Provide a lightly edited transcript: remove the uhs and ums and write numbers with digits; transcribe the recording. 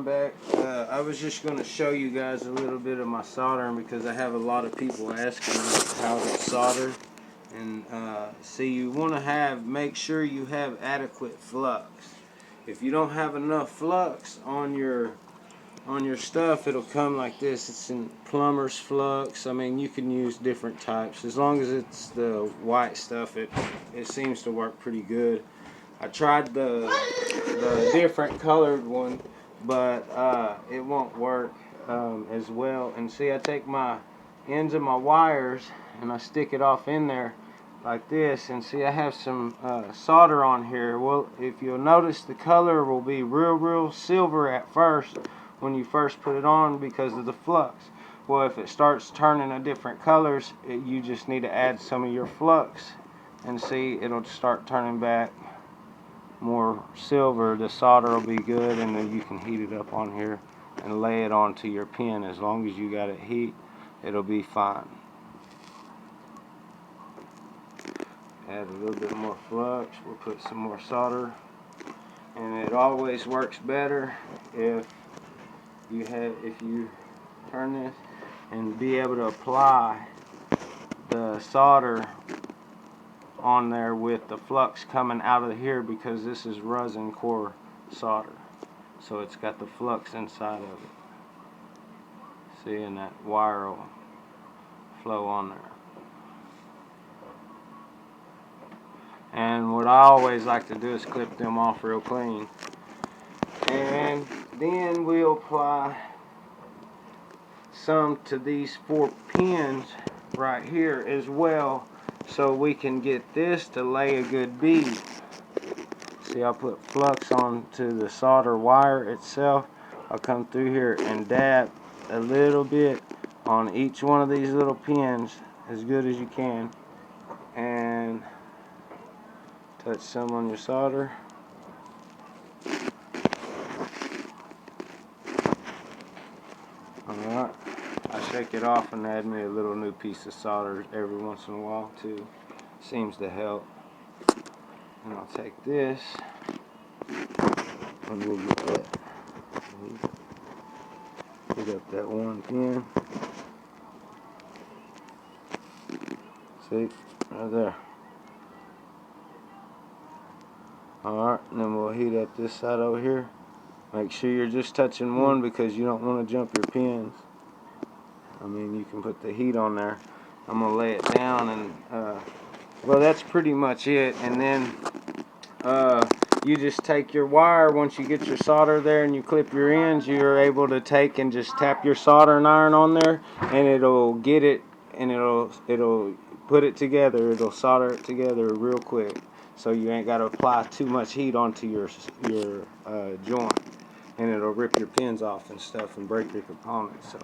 I'm back. I was just going to show you guys a little bit of my soldering because I have a lot of people asking me how to solder. And see, you want to make sure you have adequate flux. If you don't have enough flux on your stuff, it'll come like this. It's in plumber's flux. I mean, you can use different types. As long as it's the white stuff, it seems to work pretty good. I tried the different colored one, but it won't work as well. And see, I take my ends of my wires and I stick it off in there like this, and see, I have some solder on here. Well, if you'll notice, the color will be real silver at first when you first put it on because of the flux. Well, if it starts turning a different colors, you just need to add some of your flux, and see, it'll start turning back more silver. The solder will be good, and then you can heat it up on here and lay it onto your pin. As long as you got it heat, it'll be fine. Add a little bit more flux. We'll put some more solder, and it always works better if you turn this and be able to apply the solder on there with the flux coming out of here, because this is resin core solder, so it's got the flux inside of it. See, and that wire will flow on there. And what I always like to do is clip them off real clean, and then we'll apply some to these 4 pins right here as well, so we can get this to lay a good bead. See, I'll put flux onto the solder wire itself. I'll come through here and dab a little bit on each one of these little pins as good as you can, and touch some on your solder. Alright, I shake it off and add me a little new piece of solder every once in a while too. Seems to help. And I'll take this and we'll get up that one pin. See, right there. Alright, and then we'll heat up this side over here. Make sure you're just touching one because you don't want to jump your pins. I mean, you can put the heat on there. I'm going to lay it down, and well, that's pretty much it. And then you just take your wire, once you get your solder there and you clip your ends, you're able to take and just tap your soldering iron on there, and it'll get it, and it'll put it together. It'll solder it together real quick, so you ain't got to apply too much heat onto your joint, and it'll rip your pins off and stuff and break your components. So